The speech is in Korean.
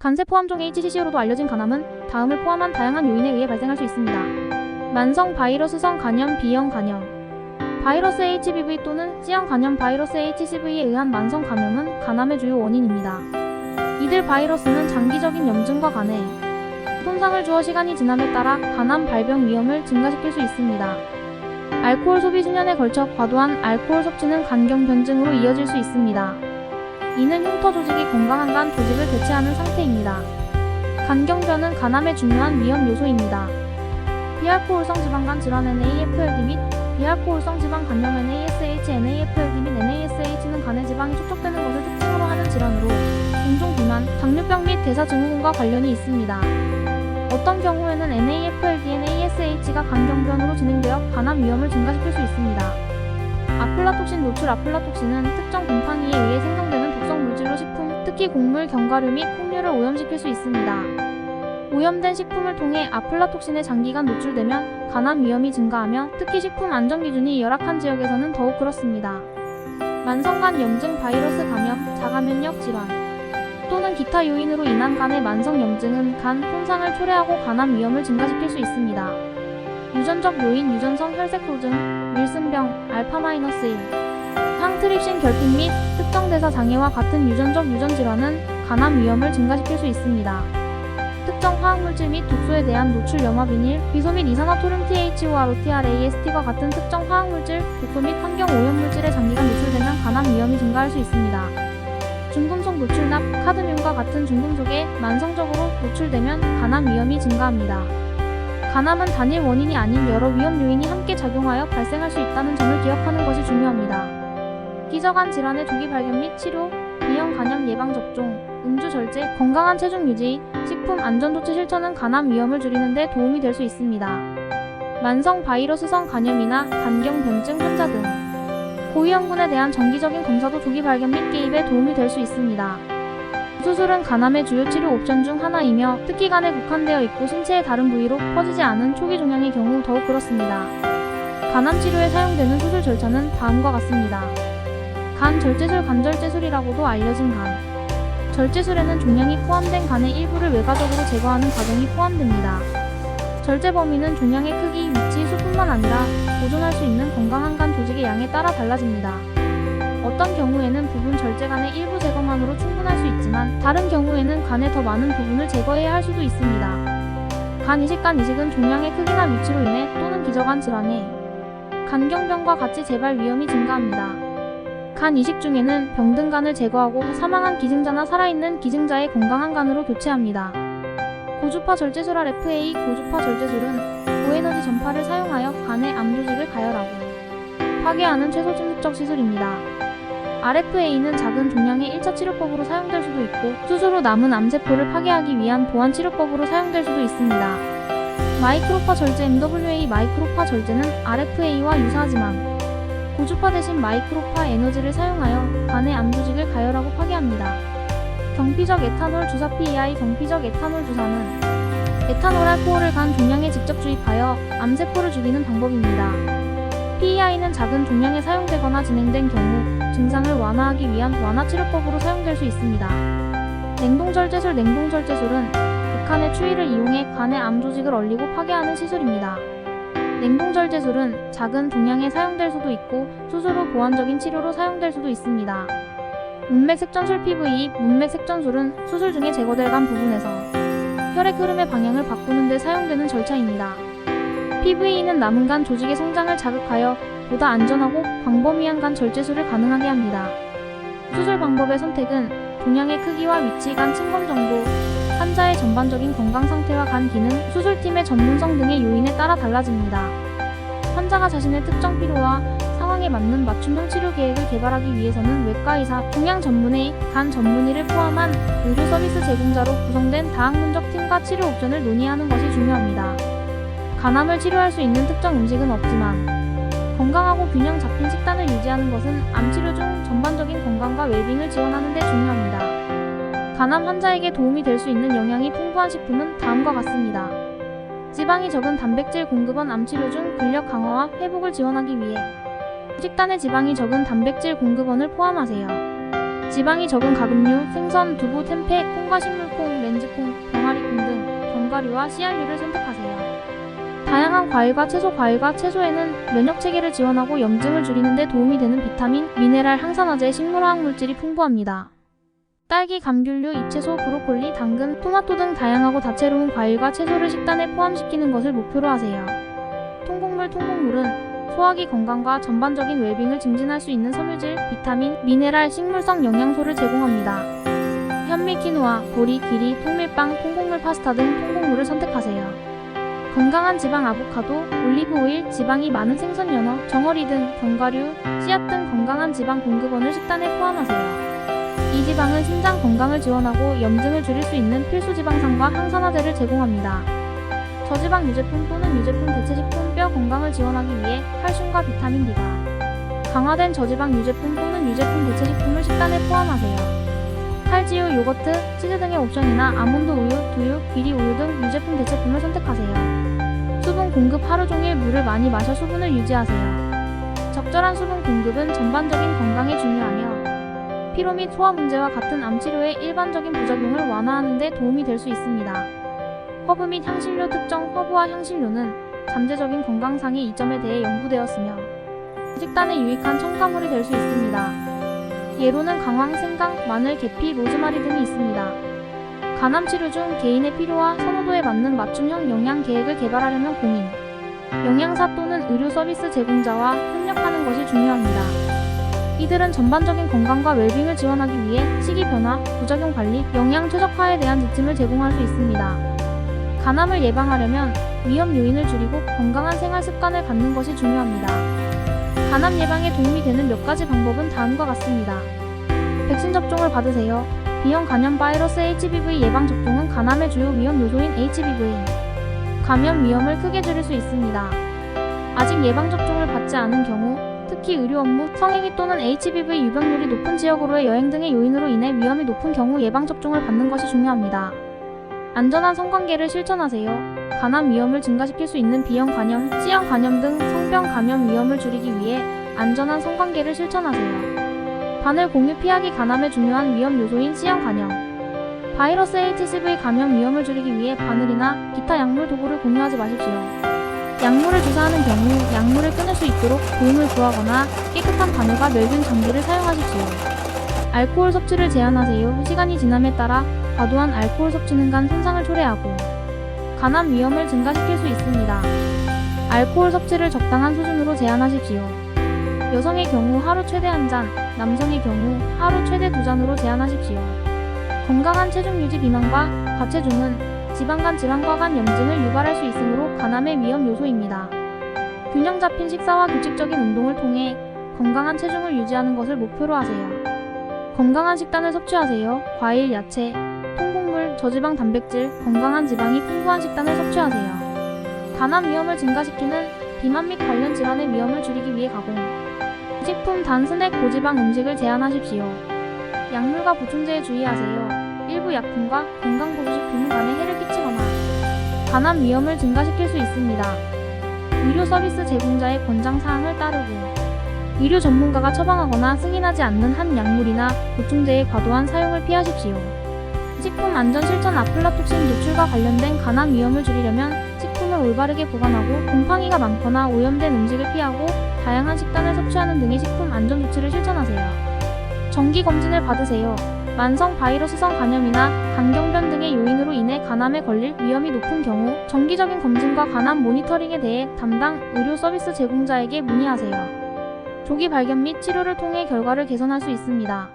간세 포함종 HCC로도 알려진 간암은 다음을 포함한 다양한 요인에 의해 발생할 수 있습니다. 만성 바이러스성 간염, B형 간염. 바이러스 HBV 또는 C형 간염 바이러스 HCV에 의한 만성 감염은 간암의 주요 원인입니다. 이들 바이러스는 장기적인 염증과 간에 손상을 주어 시간이 지남에 따라 간암 발병 위험을 증가시킬 수 있습니다. 알코올 소비 수년에 걸쳐 과도한 알코올 섭취는 간경변증으로 이어질 수 있습니다. 이는 흉터 조직이 건강한 간 조직을 대체하는 상태입니다. 간경변은 간암의 중요한 위험 요소입니다. 비알코올성 지방간 질환 NAFLD 및 비알코올성 지방 간염 NASH, NAFLD 및 NASH는 간의 지방이 축적되는 것을 특징으로 하는 질환으로 종종 비만, 당뇨병 및 대사증후군과 관련이 있습니다. 어떤 경우에는 NAFLD, NASH가 간경변으로 진행되어 간암 위험을 증가시킬 수 있습니다. 아플라톡신 노출. 아플라톡신은 특정 곰팡이에 의해 생성되는 독성 물질로 식품, 특히 곡물, 견과류 및 콩류를 오염시킬 수 있습니다. 오염된 식품을 통해 아플라톡신에 장기간 노출되면 간암 위험이 증가하며 특히 식품 안전 기준이 열악한 지역에서는 더욱 그렇습니다. 만성간 염증 바이러스 감염, 자가면역 질환 또는 기타 요인으로 인한 간의 만성 염증은 간 손상을 초래하고 간암 위험을 증가시킬 수 있습니다. 유전적 요인, 유전성 혈색소증, 윌슨병, 알파-1, 항트립신 결핍 및 특정 대사 장애와 같은 유전적 유전 질환은 간암 위험을 증가시킬 수 있습니다. 특정 화학물질 및 독소에 대한 노출, 염화 비닐, 비소 및 이산화토륨 THOR, OTRAST과 같은 특정 화학물질, 독소 및 환경 오염물질에 장기간 노출되면 간암 위험이 증가할 수 있습니다. 중금속 노출납, 카드뮴과 같은 중금속에 만성적으로 노출되면 간암 위험이 증가합니다. 간암은 단일 원인이 아닌 여러 위험 요인이 함께 작용하여 발생할 수 있다는 점을 기억하는 것이 중요합니다. 기저간 질환의 조기 발견 및 치료, B형 간염 예방 접종, 음주 절제, 건강한 체중 유지, 식품 안전 조치 실천은 간암 위험을 줄이는 데 도움이 될 수 있습니다. 만성 바이러스성 간염이나 간경변증 환자 등 고위험군에 대한 정기적인 검사도 조기 발견 및 개입에 도움이 될 수 있습니다. 수술은 간암의 주요 치료 옵션 중 하나이며 특히 간에 국한되어 있고 신체의 다른 부위로 퍼지지 않은 초기 종양의 경우 더욱 그렇습니다. 간암 치료에 사용되는 수술 절차는 다음과 같습니다. 간 절제술, 간절제술이라고도 알려진 간 절제술에는 종양이 포함된 간의 일부를 외과적으로 제거하는 과정이 포함됩니다. 절제 범위는 종양의 크기, 위치, 수뿐만 아니라 보존할 수 있는 건강한 간 조직의 양에 따라 달라집니다. 어떤 경우에는 부분 절제간의 일부 제거만으로 충분할 수 있지만 다른 경우에는 간의 더 많은 부분을 제거해야 할 수도 있습니다. 간 이식. 간 이식은 종양의 크기나 위치로 인해 또는 기저간 질환에 간경변과 같이 재발 위험이 증가합니다. 간 이식 중에는 병든 간을 제거하고 사망한 기증자나 살아있는 기증자의 건강한 간으로 교체합니다. 고주파 절제술. RFA 고주파 절제술은 고에너지 전파를 사용하여 간의 암조직을 가열하고 파괴하는 최소증식적 시술입니다. RFA는 작은 종양의 1차 치료법으로 사용될 수도 있고 수술 후 남은 암세포를 파괴하기 위한 보완 치료법으로 사용될 수도 있습니다. 마이크로파 절제. MWA 마이크로파 절제는 RFA와 유사하지만 고주파 대신 마이크로파 에너지를 사용하여 간의 암조직을 가열하고 파괴합니다. 경피적 에탄올 주사. PEI 경피적 에탄올 주사는 에탄올 알코올을 간 종양에 직접 주입하여 암세포를 죽이는 방법입니다. PEI는 작은 종양에 사용되거나 진행된 경우 증상을 완화하기 위한 완화치료법으로 사용될 수 있습니다. 냉동절제술. 냉동절제술은 극한의 추위를 이용해 간의 암조직을 얼리고 파괴하는 시술입니다. 냉동절제술은 작은 종양에 사용될 수도 있고 수술 후 보완적인 치료로 사용될 수도 있습니다. 문맥색전술. PVE 문맥색전술은 수술 중에 제거될 간 부분에서 혈액 흐름의 방향을 바꾸는 데 사용되는 절차입니다. PVE는 남은 간 조직의 성장을 자극하여 보다 안전하고 광범위한 간 절제술을 가능하게 합니다. 수술 방법의 선택은 종양의 크기와 위치, 간 침범 정도, 환자의 전반적인 건강 상태와 간 기능, 수술팀의 전문성 등의 요인에 따라 달라집니다. 환자가 자신의 특정 필요와 상황에 맞는 맞춤형 치료 계획을 개발하기 위해서는 외과의사, 종양 전문의, 간 전문의를 포함한 의료 서비스 제공자로 구성된 다학문적 팀과 치료 옵션을 논의하는 것이 중요합니다. 간암을 치료할 수 있는 특정 음식은 없지만 건강하고 균형 잡힌 식단을 유지하는 것은 암치료 중 전반적인 건강과 웰빙을 지원하는 데 중요합니다. 간암 환자에게 도움이 될 수 있는 영양이 풍부한 식품은 다음과 같습니다. 지방이 적은 단백질 공급원. 암치료 중 근력 강화와 회복을 지원하기 위해 식단에 지방이 적은 단백질 공급원을 포함하세요. 지방이 적은 가금류, 생선, 두부, 템페, 콩과 식물콩, 완즈콩, 병아리콩 등 견과류와 씨앗류를 선택하세요. 다양한 과일과 채소에는 면역체계를 지원하고 염증을 줄이는 데 도움이 되는 비타민, 미네랄, 항산화제, 식물화학 물질이 풍부합니다. 딸기, 감귤류, 잎채소, 브로콜리, 당근, 토마토 등 다양하고 다채로운 과일과 채소를 식단에 포함시키는 것을 목표로 하세요. 통곡물은 소화기 건강과 전반적인 웰빙을 증진할 수 있는 섬유질, 비타민, 미네랄, 식물성 영양소를 제공합니다. 현미, 키노아, 보리, 기리, 통밀빵, 통곡물 파스타 등 통곡물을 선택하세요. 건강한 지방 아보카도, 올리브오일, 지방이 많은 생선 연어, 정어리 등 견과류, 씨앗 등 건강한 지방 공급원을 식단에 포함하세요. 이 지방은 신장 건강을 지원하고 염증을 줄일 수 있는 필수 지방산과 항산화제를 제공합니다. 저지방 유제품 또는 유제품 대체식품, 뼈 건강을 지원하기 위해 칼슘과 비타민 D가 강화된 저지방 유제품 또는 유제품 대체식품을 식단에 포함하세요. 탈지우, 요거트, 치즈 등의 옵션이나 아몬드 우유, 두유, 귀리 우유 등 유제품 대체품을 선택하세요. 수분 공급, 하루 종일 물을 많이 마셔 수분을 유지하세요. 적절한 수분 공급은 전반적인 건강에 중요하며 피로 및 소화 문제와 같은 암치료의 일반적인 부작용을 완화하는 데 도움이 될 수 있습니다. 허브 및 향신료, 특정 허브와 향신료는 잠재적인 건강상의 이점에 대해 연구되었으며 식단에 유익한 첨가물이 될 수 있습니다. 예로는 강황, 생강, 마늘, 계피, 로즈마리 등이 있습니다. 간암 치료 중 개인의 필요와 선호도에 맞는 맞춤형 영양 계획을 개발하려면 공인, 영양사 또는 의료 서비스 제공자와 협력하는 것이 중요합니다. 이들은 전반적인 건강과 웰빙을 지원하기 위해 식이 변화, 부작용 관리, 영양 최적화에 대한 지침을 제공할 수 있습니다. 간암을 예방하려면 위험 요인을 줄이고 건강한 생활 습관을 갖는 것이 중요합니다. 간암 예방에 도움이 되는 몇 가지 방법은 다음과 같습니다. 백신 접종을 받으세요. B형 간염 바이러스 HBV 예방 접종은 간암의 주요 위험 요소인 HBV 감염 위험을 크게 줄일 수 있습니다. 아직 예방 접종을 받지 않은 경우 특히 의료 업무, 성행위 또는 HBV 유병률이 높은 지역으로의 여행 등의 요인으로 인해 위험이 높은 경우 예방접종을 받는 것이 중요합니다. 안전한 성관계를 실천하세요. 간암 위험을 증가시킬 수 있는 B형 간염, C형 간염 등 성병 감염 위험을 줄이기 위해 안전한 성관계를 실천하세요. 바늘 공유 피하기 간암의 중요한 위험 요소인 C형 간염. 바이러스 HCV 감염 위험을 줄이기 위해 바늘이나 기타 약물 도구를 공유하지 마십시오. 약물을 주사하는 경우 약물을 끊을 수 있도록 도움을 구하거나 깨끗한 바늘과 멸균 장비를 사용하십시오. 알코올 섭취를 제한하세요. 시간이 지남에 따라 과도한 알코올 섭취는 간 손상을 초래하고 간암 위험을 증가시킬 수 있습니다. 알코올 섭취를 적당한 수준으로 제한하십시오. 여성의 경우 하루 최대 1잔, 남성의 경우 하루 최대 2잔으로 제한하십시오. 건강한 체중 유지, 비만과 과체중은 지방간 질환과 염증을 유발할 수 있으므로 간암의 위험 요소입니다. 균형 잡힌 식사와 규칙적인 운동을 통해 건강한 체중을 유지하는 것을 목표로 하세요. 건강한 식단을 섭취하세요. 과일, 야채, 통곡물, 저지방 단백질, 건강한 지방이 풍부한 식단을 섭취하세요. 간암 위험을 증가시키는 비만 및 관련 질환의 위험을 줄이기 위해 가공, 식품, 단, 스낵, 고지방 음식을 제한하십시오. 약물과 보충제에 주의하세요. 일부 약품과 건강보조식품은 간에 해를 끼치거나 간암 위험을 증가시킬 수 있습니다. 의료 서비스 제공자의 권장사항을 따르고 의료 전문가가 처방하거나 승인하지 않는 한 약물이나 보충제의 과도한 사용을 피하십시오. 식품 안전 실천, 아플라톡신 노출과 관련된 간암 위험을 줄이려면 식품을 올바르게 보관하고 곰팡이가 많거나 오염된 음식을 피하고 다양한 식단을 섭취하는 등의 식품 안전 조치를 실천하세요. 정기 검진을 받으세요. 만성 바이러스성 간염이나 간경변 등의 요인으로 인해 간암에 걸릴 위험이 높은 경우 정기적인 검진과 간암 모니터링에 대해 담당 의료 서비스 제공자에게 문의하세요. 조기 발견 및 치료를 통해 결과를 개선할 수 있습니다.